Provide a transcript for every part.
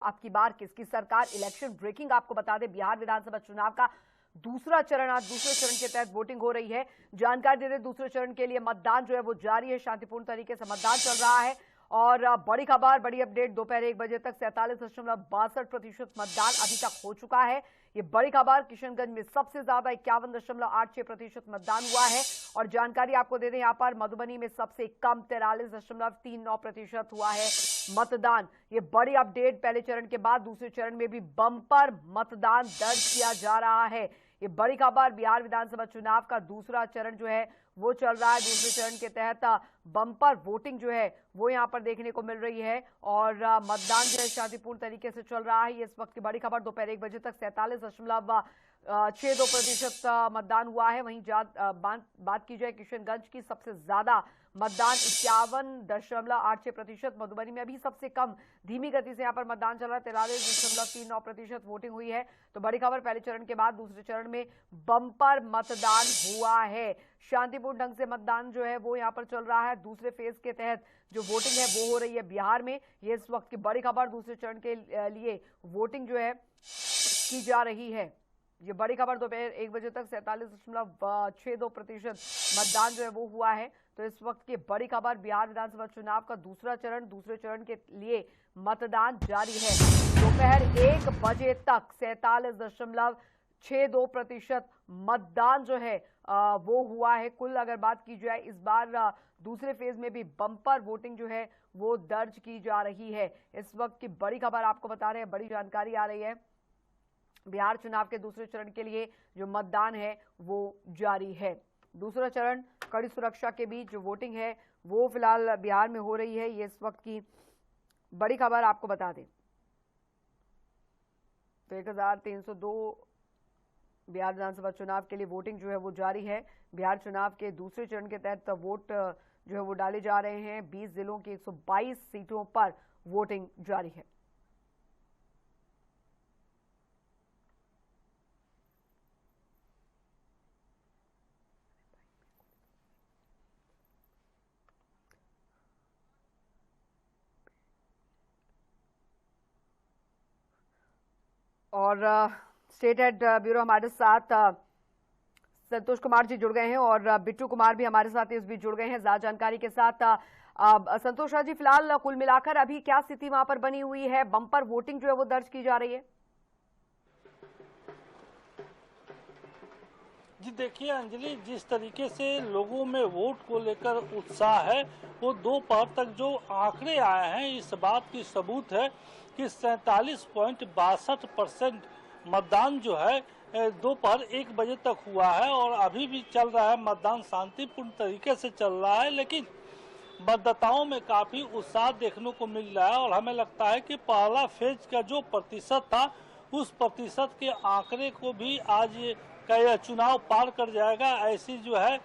आपकी बार किसकी सरकार। इलेक्शन ब्रेकिंग आपको बता दें, बिहार विधानसभा चुनाव का दूसरा चरण, आज दूसरे चरण के तहत वोटिंग हो रही है। जानकारी दे दें, दूसरे चरण के लिए मतदान जो है वो जारी है, शांतिपूर्ण तरीके से मतदान चल रहा है। और बड़ी खबर, बड़ी अपडेट, दोपहर 1 बजे तक 47.62% मतदान अभी तक हो चुका है। ये बड़ी खबर, किशनगंज में सबसे ज्यादा 51.86% मतदान हुआ है। और जानकारी आपको दे दें, यहां पर मधुबनी में सबसे कम 43.39% हुआ है मतदान। ये बड़ी अपडेट, पहले चरण के बाद दूसरे चरण में भी बम्पर मतदान दर्ज किया जा रहा है। ये बड़ी खबर, बिहार विधानसभा चुनाव का दूसरा चरण जो है वो चल रहा है। दूसरे चरण के तहत बम्पर वोटिंग जो है वो यहां पर देखने को मिल रही है और मतदान जो है शांतिपूर्ण तरीके से चल रहा है। ये इस वक्त की बड़ी खबर, दोपहर 1 बजे तक 47.62% मतदान हुआ है। वहीं बात की जाए किशनगंज की, सबसे ज्यादा मतदान 51.86%। मधुबनी में अभी सबसे कम धीमी गति से यहां पर मतदान चल रहा है, 43.39% वोटिंग हुई है। तो बड़ी खबर, पहले चरण के बाद दूसरे चरण में बम्पर मतदान हुआ है। शांतिपूर्ण ढंग से मतदान जो है वो यहां पर चल रहा है। दूसरे फेज के तहत जो वोटिंग है वो हो रही है बिहार में। ये इस वक्त की बड़ी खबर, दूसरे चरण के लिए वोटिंग जो है की जा रही है। ये बड़ी खबर, दोपहर 1 बजे तक 47.62% मतदान जो है वो हुआ है। तो इस वक्त की बड़ी खबर, बिहार विधानसभा चुनाव का दूसरा चरण, दूसरे चरण के लिए मतदान जारी है। दोपहर 1 बजे तक 47.62% मतदान जो है वो हुआ है। कुल अगर बात की जाए, इस बार दूसरे फेज में भी बम्पर वोटिंग जो है वो दर्ज की जा रही है। इस वक्त की बड़ी खबर आपको बता रहे हैं, बड़ी जानकारी आ रही है। बिहार चुनाव के दूसरे चरण के लिए जो मतदान है वो जारी है। दूसरा चरण, कड़ी सुरक्षा के बीच जो वोटिंग है वो फिलहाल बिहार में हो रही है। ये इस वक्त की बड़ी खबर आपको बता दें। तो 1302 बिहार विधानसभा चुनाव के लिए वोटिंग जो है वो जारी है। बिहार चुनाव के दूसरे चरण के तहत वोट जो है वो डाले जा रहे हैं। 20 जिलों की 122 सीटों पर वोटिंग जारी है। और स्टेट हेड ब्यूरो हमारे साथ संतोष कुमार जी जुड़ गए हैं और बिट्टू कुमार भी हमारे साथ इस बीच जुड़ गए हैं ज्यादा जानकारी के साथ। संतोष जी, फिलहाल कुल मिलाकर अभी क्या स्थिति वहां पर बनी हुई है? बम्पर वोटिंग जो है वो दर्ज की जा रही है। जी देखिए अंजलि, जिस तरीके से लोगों में वोट को लेकर उत्साह है, वो दोपहर तक जो आंकड़े आए हैं इस बात की सबूत है कि 47.62% मतदान जो है दोपहर 1 बजे तक हुआ है और अभी भी चल रहा है। मतदान शांतिपूर्ण तरीके से चल रहा है, लेकिन मतदाताओं में काफी उत्साह देखने को मिल रहा है और हमें लगता है कि पहला फेज का जो प्रतिशत था उस प्रतिशत के आंकड़े को भी आज का चुनाव पार कर जाएगा, ऐसी जो है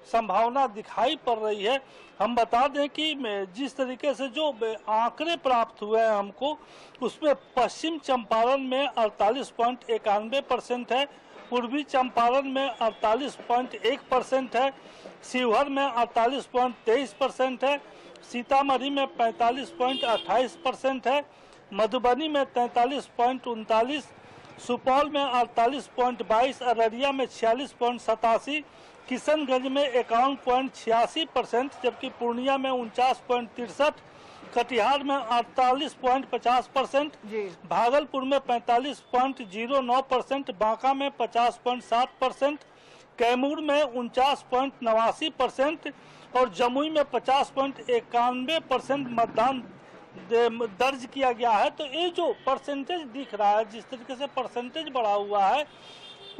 संभावना दिखाई पड़ रही है। हम बता दें कि जिस तरीके से जो आंकड़े प्राप्त हुए हैं हमको, उसमें पश्चिम चंपारण में 48.91% है, पूर्वी चंपारण में 48.1% है, शिवहर में 48.23% है, सीतामढ़ी में 45.28% है, मधुबनी में 43.39%, सुपौल में 48.22%, अररिया में 46.87%, किशनगंज में 51.86%, जबकि पूर्णिया में 49.63%, कटिहार में 48.50%, भागलपुर में 45.09%, बांका में 50.7%, कैमूर में 49.89% और जमुई में 50.91% मतदान दर्ज किया गया है। तो ये जो परसेंटेज दिख रहा है, जिस तरीके से परसेंटेज बढ़ा हुआ है,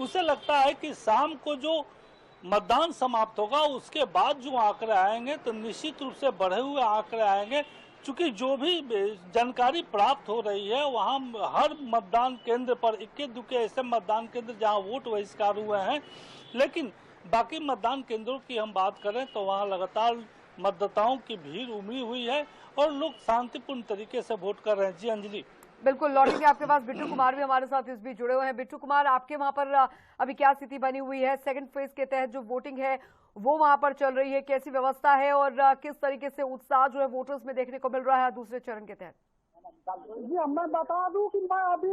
उसे लगता है कि शाम को जो मतदान समाप्त होगा उसके बाद जो आंकड़े आएंगे तो निश्चित रूप से बढ़े हुए आंकड़े आएंगे। चूंकि जो भी जानकारी प्राप्त हो रही है, वहां हर मतदान केंद्र पर इक्के दुक्के ऐसे मतदान केंद्र जहां वोट बहिष्कार हुए हैं, लेकिन बाकी मतदान केंद्रों की हम बात करें तो वहां लगातार मतदाताओं की भीड़ उमड़ी हुई है और लोग शांतिपूर्ण तरीके से वोट कर रहे हैं। जी अंजलि, बिल्कुल लौटेंगे आपके पास। बिट्टू कुमार भी हमारे साथ इस बीच जुड़े हुए हैं। बिट्टू कुमार, आपके वहां पर अभी क्या स्थिति बनी हुई है? सेकंड फेज के तहत जो वोटिंग है वो वहां पर चल रही है, कैसी व्यवस्था है और किस तरीके से उत्साह जो है वोटर्स में देखने को मिल रहा है दूसरे चरण के तहत? जी मैं बता दूं कि मैं अभी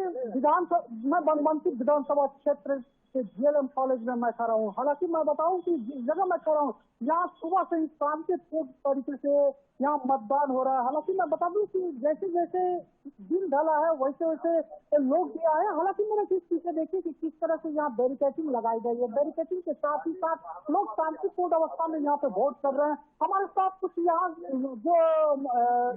मैं बनमनखी विधानसभा क्षेत्र के जीएलएम कॉलेज में मैं खड़ा हूँ। हालांकि मैं बताऊं कि जिस जगह मैं खड़ा हूँ यहाँ सुबह से ही शांतिपूर्ण तरीके से यहाँ मतदान हो रहा है। हालांकि मैं बता दूं कि जैसे जैसे दिन ढला है वैसे वैसे लोग भी आए। हालांकि मैंने किस चीज से देखी कि किस तरह से यहाँ बैरिकेडिंग लगाई गई है। बैरिकेडिंग के साथ ही साथ लोग शांतिपूर्ण अवस्था में यहाँ पे वोट कर रहे हैं। हमारे साथ कुछ यहाँ जो लोग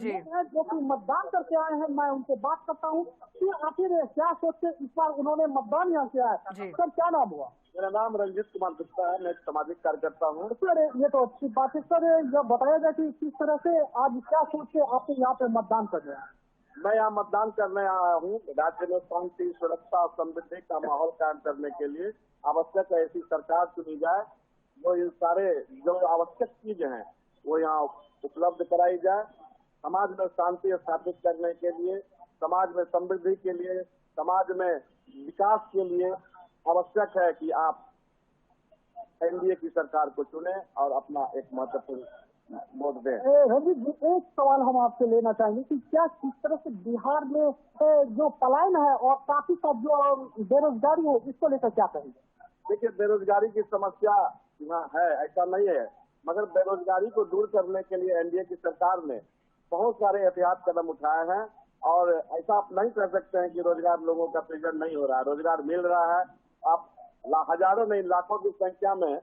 हैं जो कि मतदान करके आए हैं, मैं उनसे बात करता हूँ कि आखिर क्या सोचते इस बार उन्होंने मतदान यहाँ किया है। सर क्या नाम हुआ? मेरा नाम रंजीत कुमार गुप्ता है, मैं एक सामाजिक कार्यकर्ता हूँ। सर ये तो अच्छी बात है। सर जब बताया जाए कि किस तरह से आज क्या सोच के आप यहाँ पे मतदान कर रहे हैं? मैं यहाँ मतदान करने आया हूँ। राज्य में शांति, सुरक्षा और समृद्धि का माहौल कायम करने के लिए आवश्यक ऐसी सरकार चुनी जाए जो इन सारे जो आवश्यक चीजें हैं वो यहाँ उपलब्ध कराई जाए। समाज में शांति स्थापित करने के लिए, समाज में समृद्धि के लिए, समाज में विकास के लिए आवश्यक है कि आप एनडीए की सरकार को चुने और अपना एक महत्वपूर्ण वोट दें। रंजीत जी एक सवाल हम आपसे लेना चाहेंगे कि क्या किस तरह से बिहार में जो पलायन है और काफी का जो बेरोजगारी है इसको लेकर क्या कहेंगे? देखिए बेरोजगारी की समस्या यहाँ है, ऐसा नहीं है, मगर बेरोजगारी को दूर करने के लिए एनडीए की सरकार ने बहुत सारे एहतियात कदम उठाए हैं और ऐसा आप नहीं कर सकते हैं कि रोजगार लोगों का सृजन नहीं हो रहा है। रोजगार मिल रहा है। आप हजारों नहीं लाखों की संख्या में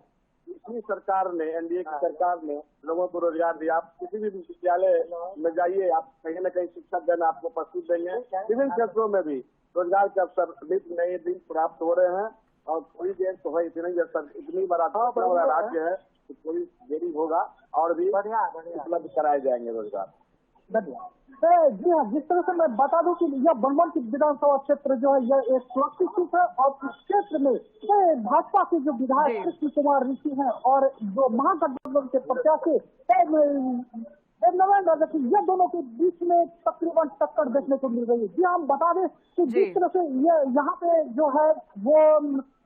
इसी सरकार ने, एनडीए की सरकार ने लोगों को रोजगार दिया। आप किसी भी विद्यालय में जाइए, आप कहीं न कहीं शिक्षक देना आपको प्रस्तुत देंगे। विभिन्न क्षेत्रों में भी रोजगार के अवसर नए दिन प्राप्त हो रहे हैं और थोड़ी देर तो है, इतनी बड़ा राज्य है तो थोड़ी देरी होगा और भी उपलब्ध कराए जाएंगे रोजगार। जी हाँ, जिस तरह से मैं बता दूं कि यह बनमनखी विधानसभा क्षेत्र जो है यह एक सुरक्षित सीट है और इस क्षेत्र में भाजपा के जो विधायक कृष्ण कुमार ऋषि हैं और जो महागठबंधन के प्रत्याशी ये दोनों के बीच में तकरीबन टक्कर देखने को मिल रही है। जी हम बता दें कि जिस तरह से ये यहाँ पे जो है वो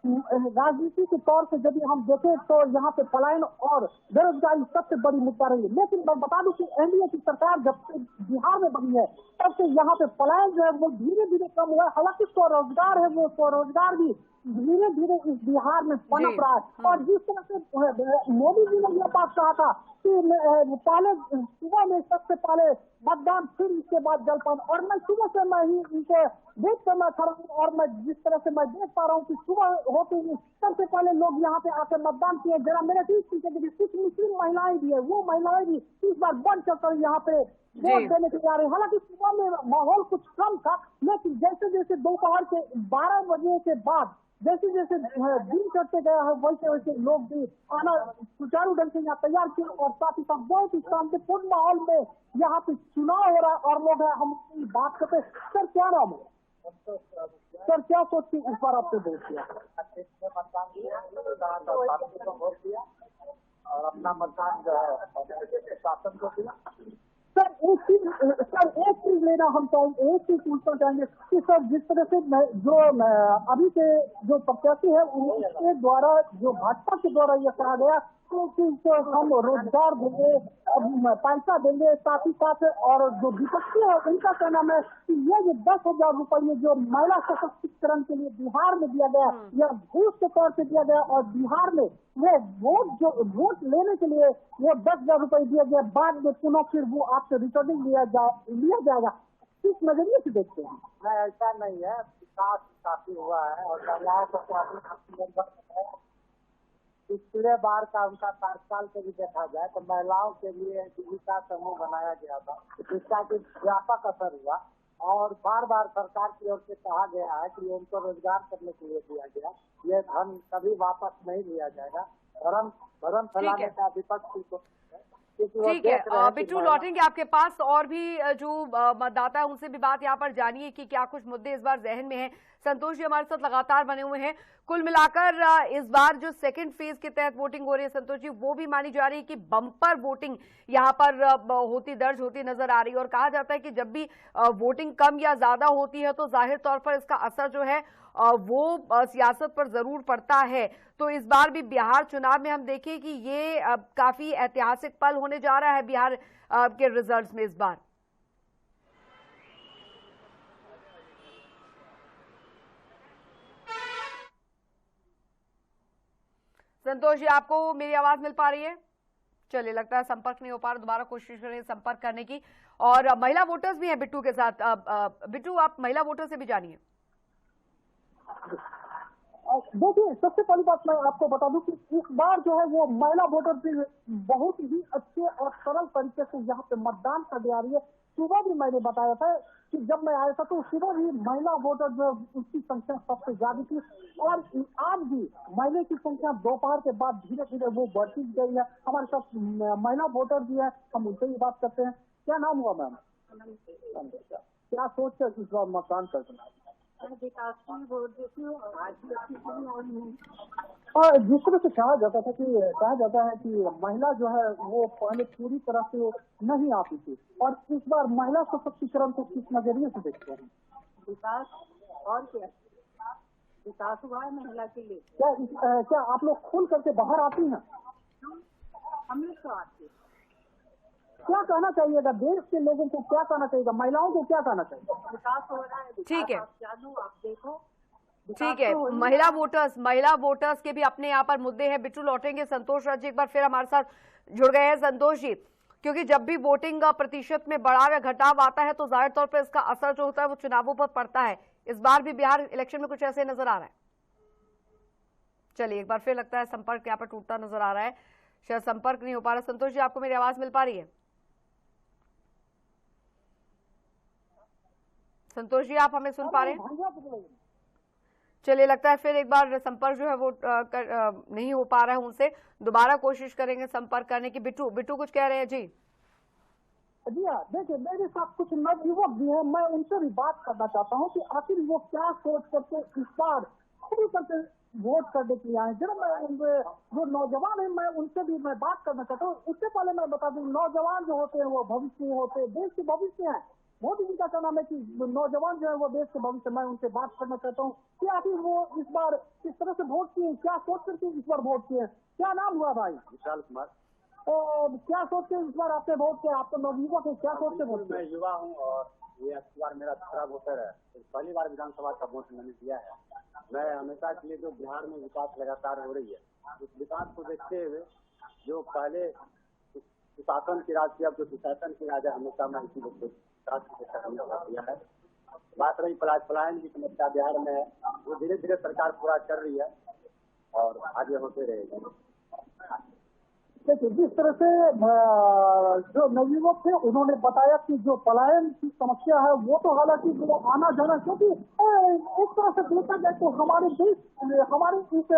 राजनीति के तौर से यदि हम देखें तो यहाँ पे पलायन और बेरोजगारी सबसे बड़ी मुद्दा रही है। लेकिन मैं बता दूं कि एनडीए की सरकार जब से बिहार में बनी है तब से यहाँ पे पलायन जो है वो धीरे धीरे कम हुआ है। हालांकि स्वरोजगार है वो स्वरोजगार भी धीरे धीरे इस बिहार में पनप रहा है। और जिस तरह से मोदी जी ने यह बात कहा था कि पहले सुबह में सबसे पहले मतदान फिर इसके बाद जलपान, और मैं सुबह से मैं ही इनको देख कर मैं खड़ा हूँ और मैं जिस तरह से मैं देख पा रहा हूँ कि सुबह होते ही सबसे पहले लोग यहाँ पे आकर मतदान किए। जरा मेरे कुछ मुस्लिम महिलाएं भी है, वो महिलाएं भी इस बार बढ़ चढ़कर यहाँ पे वोट देने के लिए आ रहे हैं। हालांकि सुबह में माहौल कुछ कम था, लेकिन जैसे जैसे दोपहर के 12 बजे के बाद जैसे जैसे दिन चढ़ते गया है वैसे वैसे लोग भी आना सुचारू ढंग से यहाँ तैयार किए और साथ ही साथ बहुत ही शांतिपूर्ण माहौल में यहाँ पे चुनाव हो रहा है और लोग हम बात करते। सर क्या नाम है? सर क्या सोचती इस बार आपसे वोट किया और अपना मतदान जो है शासन को दिया? सर एक चीज लेना हम चाहेंगे, एक चीज पूछना चाहेंगे कि सर जिस तरह से जो अभी के जो प्रत्याशी है उनके द्वारा जो भाजपा के द्वारा यह कहा गया तो हम रोजगार देंगे, पैसा देंगे, साथ ही साथ और जो विपक्षी है उनका कहना है कि ये जो 10,000 रुपये जो महिला सशक्तिकरण के लिए बिहार में दिया गया या घूस के तौर पे दिया गया और बिहार में वो वोट लेने के लिए वो 10,000 रुपये दिया गया, बाद में पुनः फिर वो आपसे रिटर्निंग लिया जाएगा। किस नजरिए से देखते हैं? नहीं ऐसा नहीं है, विकास काफी हुआ है और महिलाओं को काफी पिछले बार का उनका कार्यकाल को भी देखा जाए तो महिलाओं के लिए जीविका समूह बनाया गया था, जिसका कि व्यापक असर हुआ और बार बार सरकार की ओर से कहा गया है कि उनको रोजगार करने के लिए दिया गया, ये धन कभी वापस नहीं लिया जाएगा। भ्रम फैलाने का विपक्ष को ठीक है। बिट्टू लौटेंगे आपके पास और भी जो मतदाता है उनसे भी बात यहाँ पर जानिए कि क्या कुछ मुद्दे इस बार जहन में हैं। संतोष जी हमारे साथ लगातार बने हुए हैं। कुल मिलाकर इस बार जो सेकंड फेज के तहत वोटिंग हो रही है संतोष जी, वो भी मानी जा रही है कि बम्पर वोटिंग यहाँ पर दर्ज होती नजर आ रही है और कहा जाता है कि जब भी वोटिंग कम या ज्यादा होती है तो जाहिर तौर पर इसका असर जो है वो सियासत पर जरूर पड़ता है। तो इस बार भी बिहार चुनाव में हम देखें कि ये काफी ऐतिहासिक पल होने जा रहा है बिहार के रिजल्ट्स में इस बार। संतोष जी, आपको मेरी आवाज मिल पा रही है? चलिए, लगता है संपर्क नहीं हो पा रहा, दोबारा कोशिश करें संपर्क करने की। और महिला वोटर्स भी हैं बिट्टू के साथ। बिट्टू, आप महिला वोटर से भी जानिए। देखिए, सबसे पहली बात मैं आपको बता दूं कि इस बार जो है वो महिला वोटर भी बहुत ही अच्छे और सरल तरीके से यहाँ पे मतदान करने आ रही है। सुबह भी मैंने बताया था कि जब मैं आया था तो सुबह भी महिला वोटर जो उसकी संख्या सबसे ज्यादा थी, और आज भी महिला की संख्या दोपहर के बाद धीरे धीरे वो बढ़ती गई है। हमारे साथ महिला वोटर भी है, हम उनसे ही बात करते हैं। क्या नाम हुआ मैम? क्या सोच कर इस बार मतदान करना? और जिस तरह से कहा जाता है कि महिला जो है वो पहले पूरी तरह से नहीं आती थी, और इस बार महिला सशक्तिकरण को किस नजरिए से देखते हैं? विकास और क्या विकास हुआ है महिला के लिए। क्या आप लोग खुल करके बाहर आती हैं? हम लोग तो आते हैं। क्या कहना चाहिएगा देश के लोगों को, क्या कहना चाहिएगा महिलाओं को, क्या कहना चाहिए? विकास हो रहा है। ठीक है, आप जानो, आप देखो। ठीक है। महिला वोटर्स के भी अपने यहाँ पर मुद्दे हैं। बिट्टू लौटेंगे। संतोष राज एक बार फिर हमारे साथ जुड़ गए हैं। संतोष जी, क्योंकि जब भी वोटिंग प्रतिशत में बढ़ाव या घटाव आता है तो जाहिर तौर पर इसका असर जो होता है वो चुनावों पर पड़ता है। इस बार भी बिहार इलेक्शन में कुछ ऐसे नजर आ रहा है। चलिए, एक बार फिर लगता है संपर्क यहाँ पर टूटता नजर आ रहा है, शायद संपर्क नहीं हो पा रहा। संतोष जी, आपको मेरी आवाज मिल पा रही है? संतोष जी, आप हमें सुन पा रहे हैं? चलिए, लगता है फिर एक बार संपर्क जो है वो नहीं हो पा रहा है उनसे। दोबारा कोशिश करेंगे संपर्क करने की। बिट्टू कुछ कह रहे हैं जी? जी हाँ, देखिए मेरे साथ कुछ नवयुवक भी हैं, मैं उनसे भी बात करना चाहता हूँ कि आखिर वो क्या सोच करके इस बार खुल करके वोट करने के लिए आए। जब मैं जो नौजवान है मैं उनसे भी मैं बात करना चाहता हूँ। उससे पहले मैं बता दूं, नौजवान जो होते हैं वो भविष्य होते हैं, देश के भविष्य है। मोदी जी का कहना है कि नौजवान जो है वो देश के भविष्य। मैं उनसे बात करना चाहता हूँ कि आखिर वो इस बार किस तरह से वोट किए, क्या सोच करके इस बार वोट किए। क्या नाम हुआ भाई? विशाल कुमार। क्या सोच के इस बार आपने वोट किया? आप तो नवयुवक है, क्या सोच के वोट किया? मैं युवा हूँ और ये इस बार मेरा दूसरा वोटर है। पहली बार विधानसभा का वोट मैंने दिया है। मैं हमेशा के लिए जो बिहार में विकास लगातार हो रही है, उस विकास को देखते हुए जो पहले सुशासन की राज की, अब जो सुशासन की राज है, हमेशा मैं इसी लोग दिया है। बात रही पलायन की समस्या बिहार में है, वो धीरे धीरे सरकार पूरा कर रही है और आगे होते रहेगी। देखिए, जिस तरह से जो नवयुवक थे उन्होंने बताया कि जो पलायन की समस्या है वो तो हालांकि वो आना जाना, क्योंकि एक तरह से देखा जाए तो हमारे देश, हमारे इस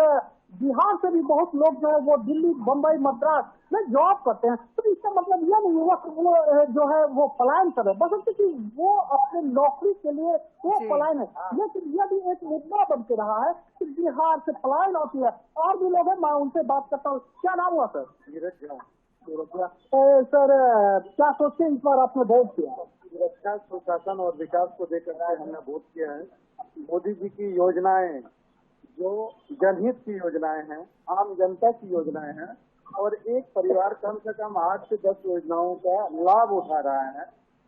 बिहार से भी बहुत लोग जो है वो दिल्ली, बम्बई, मद्रास में जॉब करते हैं। तो इसका मतलब यह नहीं हुआ कि वो जो है वो पलायन करे, बस कि वो अपने नौकरी के लिए वो पलायन है। लेकिन यह भी एक मुद्दा बन के रहा है कि बिहार से पलायन होती है। और भी लोग हैं, मैं उनसे बात करता हूँ। क्या नाम हुआ सर? सर, क्या सोचते हैं इस बार आपने वोट किया? सुरक्षा, सुशासन और विकास को देकर के हमने वोट किया है। मोदी जी की योजनाएं जो जनहित की योजनाएं हैं, आम जनता की योजनाएं हैं, और एक परिवार कम से कम 8 से 10 योजनाओं का लाभ उठा रहा है।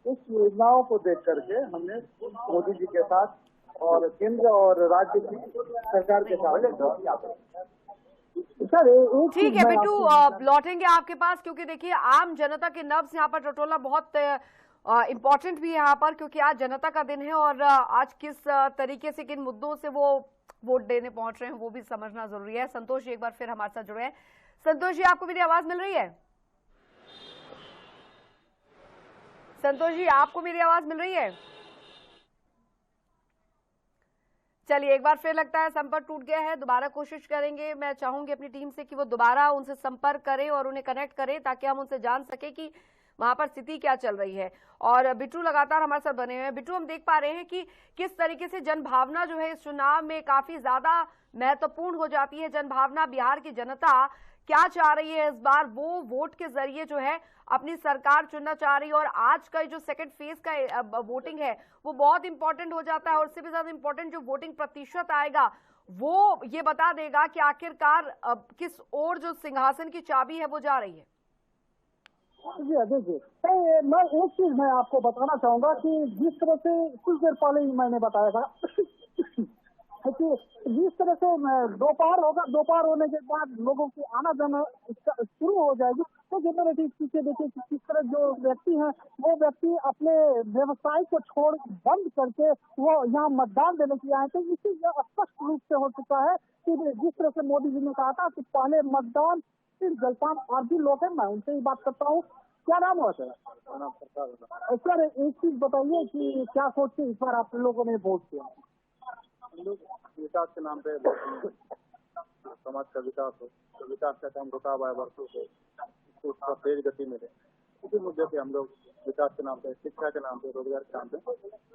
उस योजनाओं को देख करके हमने मोदी जी के साथ और केंद्र और राज्य की सरकार के साथ। ठीक है बिट्टू, लौटेंगे आपके पास, क्योंकि देखिए आम जनता के नब्ज यहाँ पर टटोलना बहुत इम्पोर्टेंट भी है यहाँ पर, क्योंकि आज जनता का दिन है और आज किस तरीके से किन मुद्दों से वो वोट देने पहुंच रहे हैं वो भी समझना जरूरी है। संतोष जी एक बार फिर हमारे साथ जुड़े हैं। संतोष जी, आपको मेरी आवाज मिल रही है? संतोष जी, आपको मेरी आवाज मिल रही है? चलिए, एक बार फिर लगता है संपर्क टूट गया है, दोबारा कोशिश करेंगे। मैं चाहूंगी अपनी टीम से कि वो दोबारा उनसे संपर्क करें और उन्हें कनेक्ट करें ताकि हम उनसे जान सके कि वहां पर स्थिति क्या चल रही है। और बिट्टू लगातार हमारे साथ बने हुए हैं। बिट्टू, हम देख पा रहे हैं कि किस तरीके से जनभावना जो है इस चुनाव में काफी ज्यादा महत्वपूर्ण हो जाती है। जनभावना, बिहार की जनता क्या चाह रही है इस बार, वो वोट के जरिए जो है अपनी सरकार चुनना चाह रही है। और आज का जो सेकंड फेज का वोटिंग है वो बहुत इंपॉर्टेंट हो जाता है, और उससे भी ज्यादा इंपॉर्टेंट जो वोटिंग प्रतिशत आएगा वो ये बता देगा कि आखिरकार किस ओर जो सिंहासन की चाबी है वो जा रही है। जी देखिए, मैं एक चीज मैं आपको बताना चाहूंगा कि जिस तरह से कुछ देर पहले ही मैंने बताया था है कि जिस तरह से दोपहर होगा, दोपहर होने के बाद लोगों की आना जाना शुरू हो जाएगी, तो जनरली पीछे देखिए कि किस तरह जो व्यक्ति हैं वो व्यक्ति अपने व्यवसाय को छोड़ बंद करके वो यहाँ मतदान देने के लिए आए थे। इसी स्पष्ट रूप से हो चुका है कि जिस तरह से मोदी जी ने कहा था कि पहले मतदान फिर जलपान। और भी लोग हैं, मैं उनसे ही बात करता हूँ। क्या नाम हुआ सर? सर एक चीज बताइए कि क्या सोच के इस बार आप लोगों ने वोट किया? विकास के नाम पे समाज का विकास हो, तो विकास का काम रुका हुआ है वर्षों से, उसका तेज गति मिले, इसी मुद्दे पे हम लोग विकास के नाम पे, शिक्षा के नाम पे, रोजगार के नाम पे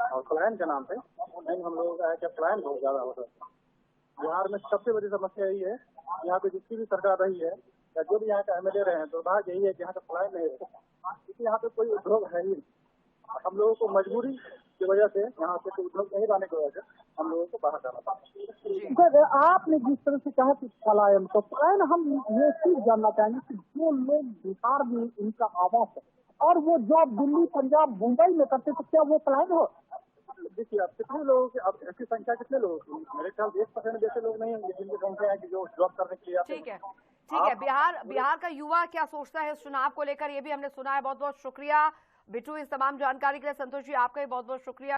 और पलायन के नाम पे नहीं, हम लोगों का है कि पलायन बहुत ज्यादा हो रहा है। बिहार में सबसे बड़ी समस्या यही है, यहाँ पे जितनी भी सरकार रही है या जो भी यहाँ का एमएलए रहे हैं, दुर्भाग्य यही है कि यहाँ का पलायन नहीं है, क्योंकि यहाँ पे कोई उद्योग है ही। हम लोगों को मजबूरी की वजह से, यहाँ पे कोई उद्योग नहीं लाने की वजह से हम लोगों को बाहर जाना पड़ा। सर आपने जिस तरह से कहा कि पलायन, तो पलायन हम ये चीज जानना चाहेंगे कि जो लोग बिहार में इनका आवास है और वो जॉब दिल्ली, पंजाब, मुंबई में करते, तो क्या वो पलायन हो? देखिए अब कितने लोगों की, अब ऐसी संख्या कितने लोगों की, मेरे ख्याल 1% जैसे लोग नहीं होंगे जिनकी संख्या है कि जो जॉब करने के लिए आते हैं। ठीक है, ठीक है। बिहार का युवा क्या सोचता है इस चुनाव को लेकर, ये भी हमने सुना है। बहुत बहुत शुक्रिया बिट्टू इस तमाम जानकारी के लिए। संतोष जी आपका भी बहुत बहुत शुक्रिया।